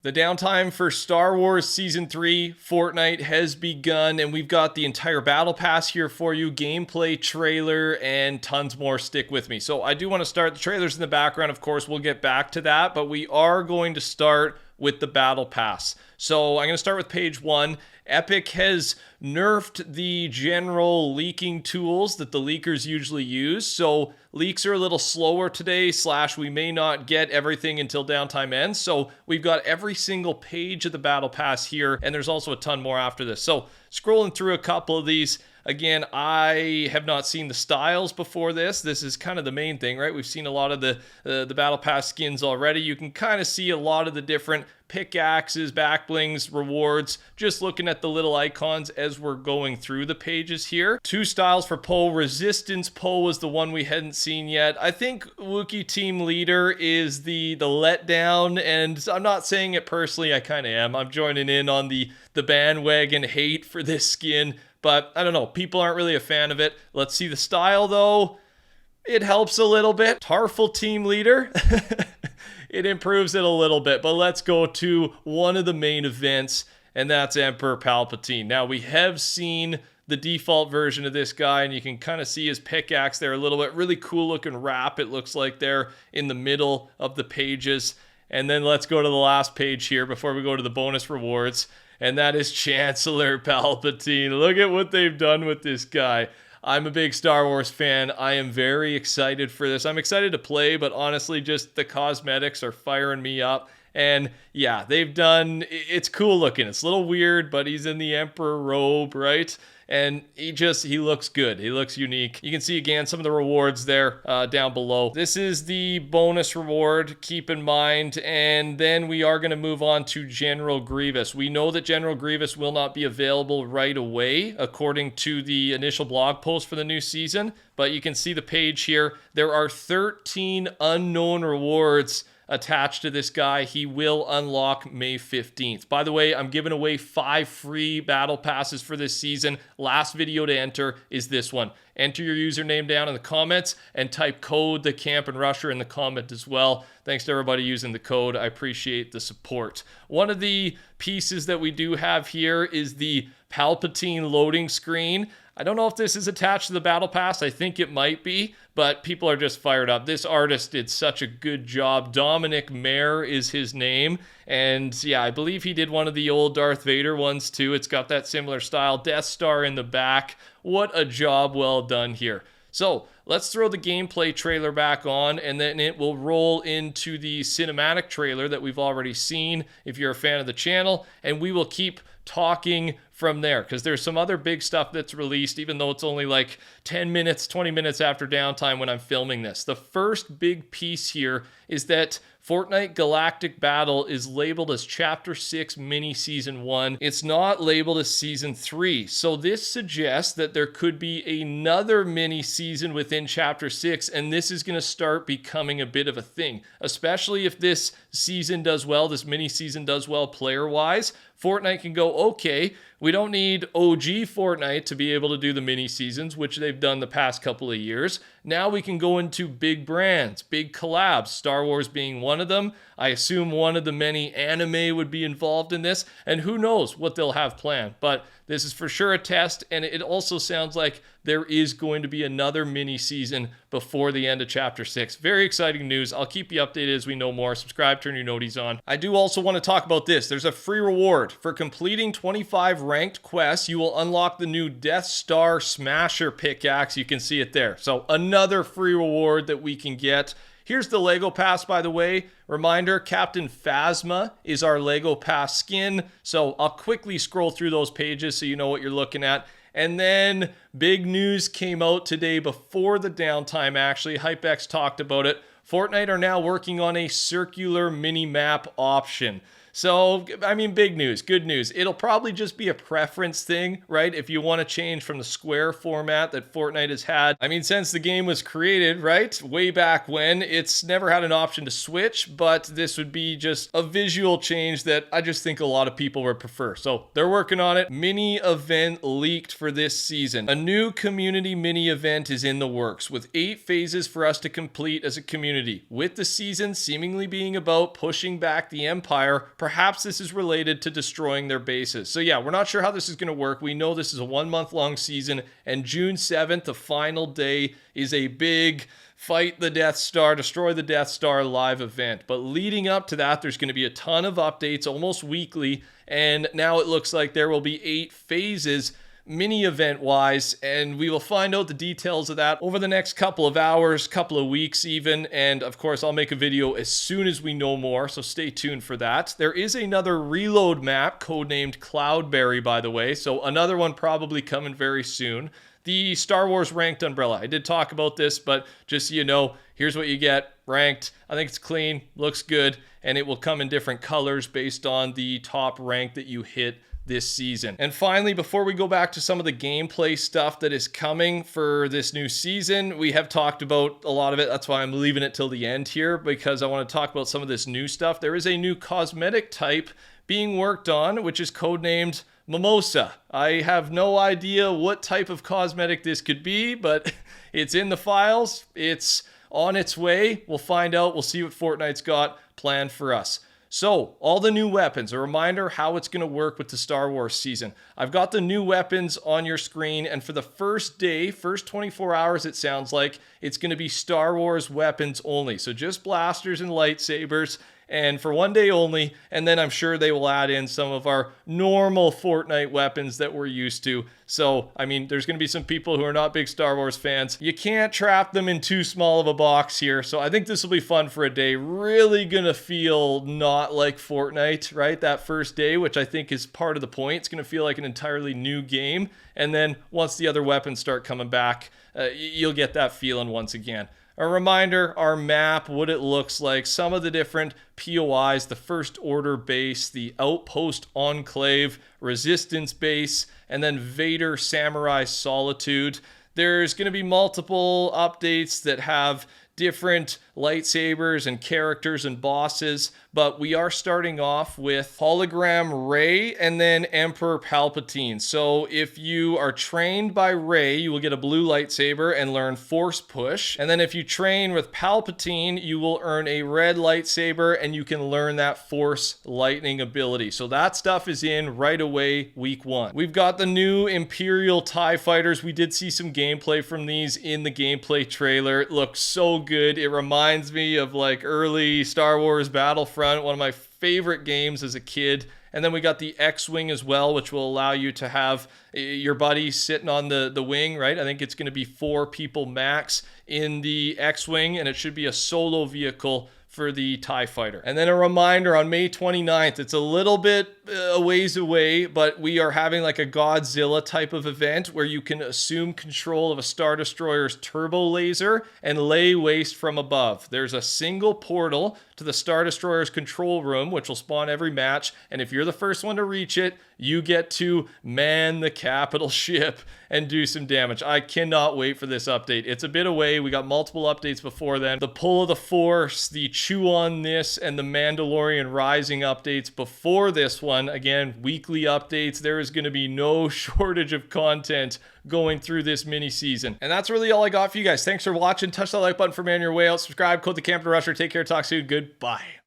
The downtime for Star Wars Season 3 Fortnite has begun, and we've got the entire Battle Pass here for you, gameplay trailer, and tons more. Stick with me. So I do want to start, the trailers in the background, of course, we'll get back to that, but we are going to start with the Battle Pass. So I'm going to start with page 1. Epic has nerfed the general leaking tools that the leakers usually use. So leaks are a little slower today, / we may not get everything until downtime ends. So we've got every single page of the Battle Pass here, and there's also a ton more after this. So scrolling through a couple of these, again, I have not seen the styles before this. This is kind of the main thing, right? We've seen a lot of the Battle Pass skins already. You can kind of see a lot of the different pickaxes, back blings, rewards, just looking at the little icons as we're going through the pages here. 2 styles for Poe. Resistance Poe was the one we hadn't seen yet. I think Wookiee Team Leader is the letdown, and I'm not saying it personally, I kind of am. I'm joining in on the bandwagon hate for this skin, but I don't know, people aren't really a fan of it. Let's see the style though. It helps a little bit. Tarful Team Leader. It improves it a little bit, but let's go to one of the main events, and that's Emperor Palpatine. Now, we have seen the default version of this guy, and you can kind of see his pickaxe there a little bit. Really cool looking wrap, it looks like there in the middle of the pages. And then let's go to the last page here before we go to the bonus rewards, and that is Chancellor Palpatine. Look at what they've done with this guy. I'm a big Star Wars fan. I am very excited for this. I'm excited to play, but honestly, just the cosmetics are firing me up. And yeah, it's cool looking. It's a little weird, but he's in the Emperor robe, right? And he looks good. He looks unique. You can see again some of the rewards there down below. This is the bonus reward, keep in mind. And then we are going to move on to General Grievous. We know that General Grievous will not be available right away, according to the initial blog post for the new season. But you can see the page here. There are 13 unknown rewards attached to this guy. He will unlock May 15th. By the way, I'm giving away 5 free battle passes for this season. Last video to enter is this one. Enter your username down in the comments and type code TheCampingRusher in the comment as well. Thanks to everybody using the code. I appreciate the support. One of the pieces that we do have here is the Palpatine loading screen. I don't know if this is attached to the Battle Pass. I think it might be, but people are just fired up. This artist did such a good job. Dominic Mayer is his name. And yeah, I believe he did one of the old Darth Vader ones too. It's got that similar style. Death Star in the back. What a job well done here. So let's throw the gameplay trailer back on, and then it will roll into the cinematic trailer that we've already seen if you're a fan of the channel, and we will keep talking from there, because there's some other big stuff that's released, even though it's only like 10 minutes, 20 minutes after downtime when I'm filming this. The first big piece here is that Fortnite Galactic Battle is labeled as Chapter 6 Mini Season 1. It's not labeled as Season 3. So this suggests that there could be another mini season within Chapter 6, and this is going to start becoming a bit of a thing, especially if this season does well, this mini season does well player-wise. Fortnite can go, okay, we don't need OG Fortnite to be able to do the mini seasons, which they've done the past couple of years. Now we can go into big brands, big collabs, Star Wars being one of them. I assume one of the many anime would be involved in this, and who knows what they'll have planned. But this is for sure a test, and it also sounds like there is going to be another mini season before the end of Chapter 6. Very exciting news. I'll keep you updated as we know more. Subscribe, turn your noties on. I do also want to talk about this. There's a free reward. For completing 25 ranked quests, you will unlock the new Death Star Smasher pickaxe. You can see it there. So another free reward that we can get. Here's the Lego Pass, by the way. Reminder, Captain Phasma is our Lego Pass skin. So I'll quickly scroll through those pages so you know what you're looking at. And then big news came out today before the downtime, actually. HypeX talked about it. Fortnite are now working on a circular mini-map option. So, I mean, big news, good news. It'll probably just be a preference thing, right? If you want to change from the square format that Fortnite has had. I mean, since the game was created, right, way back when, it's never had an option to switch, but this would be just a visual change that I just think a lot of people would prefer. So they're working on it. Mini event leaked for this season. A new community mini event is in the works with 8 phases for us to complete as a community. opportunity. With the season seemingly being about pushing back the Empire, perhaps this is related to destroying their bases. So yeah, we're not sure how this is going to work. We know this is a 1 month long season, and June 7th, the final day, is a big fight the Death Star, destroy the Death Star live event. But leading up to that, there's going to be a ton of updates almost weekly, and now it looks like there will be 8 phases mini event wise, and we will find out the details of that over the next couple of hours, couple of weeks even, and of course I'll make a video as soon as we know more, so stay tuned for that. There is another reload map codenamed Cloudberry, by the way, so another one probably coming very soon. The Star Wars ranked umbrella, I did talk about this, but just so you know, here's what you get, ranked. I think it's clean, looks good, and it will come in different colors based on the top rank that you hit this season. And finally, before we go back to some of the gameplay stuff that is coming for this new season, we have talked about a lot of it. That's why I'm leaving it till the end here, because I want to talk about some of this new stuff. There is a new cosmetic type being worked on, which is codenamed Mimosa. I have no idea what type of cosmetic this could be, but it's in the files. It's on its way. We'll find out. We'll see what Fortnite's got planned for us. So, all the new weapons, a reminder how it's going to work with the Star Wars season. I've got the new weapons on your screen, and for the first day, first 24 hours it sounds like, it's going to be Star Wars weapons only. So just blasters and lightsabers, and for 1 day only, and then I'm sure they will add in some of our normal Fortnite weapons that we're used to. So, I mean, there's going to be some people who are not big Star Wars fans. You can't trap them in too small of a box here, so I think this will be fun for a day. Really going to feel not like Fortnite, right? That first day, which I think is part of the point. It's going to feel like an entirely new game, and then once the other weapons start coming back, you'll get that feeling once again. A reminder, our map, what it looks like, some of the different POIs, the First Order base, the Outpost Enclave, Resistance base, and then Vader Samurai Solitude. There's going to be multiple updates that have different lightsabers and characters and bosses, but we are starting off with Hologram Rey and then Emperor Palpatine. So if you are trained by Rey, you will get a blue lightsaber and learn Force Push. And then if you train with Palpatine, you will earn a red lightsaber and you can learn that Force Lightning ability. So that stuff is in right away, week 1. We've got the new Imperial TIE Fighters. We did see some gameplay from these in the gameplay trailer. It looks so good. It reminds me of like early Star Wars Battlefront, one of my favorite games as a kid. And then we got the X-Wing as well, which will allow you to have your buddy sitting on the wing, right? I think it's going to be 4 people max in the X-Wing, and it should be a solo vehicle for the TIE Fighter. And then a reminder, on May 29th, it's a little bit a ways away, but we are having like a Godzilla type of event where you can assume control of a Star Destroyer's turbo laser and lay waste from above. There's a single portal to the Star Destroyer's control room, which will spawn every match, and if you're the first one to reach it, you get to man the capital ship and do some damage. I cannot wait for this update. It's a bit away. We got multiple updates before then. The Pull of the Force, the Chew on This, and the Mandalorian Rising updates before this one. Again, weekly updates. There is going to be no shortage of content going through this mini season. And that's really all I got for you guys. Thanks for watching. Touch that like button for me on your way out. Subscribe, code TheCampingRusher. Take care. Talk soon. Goodbye.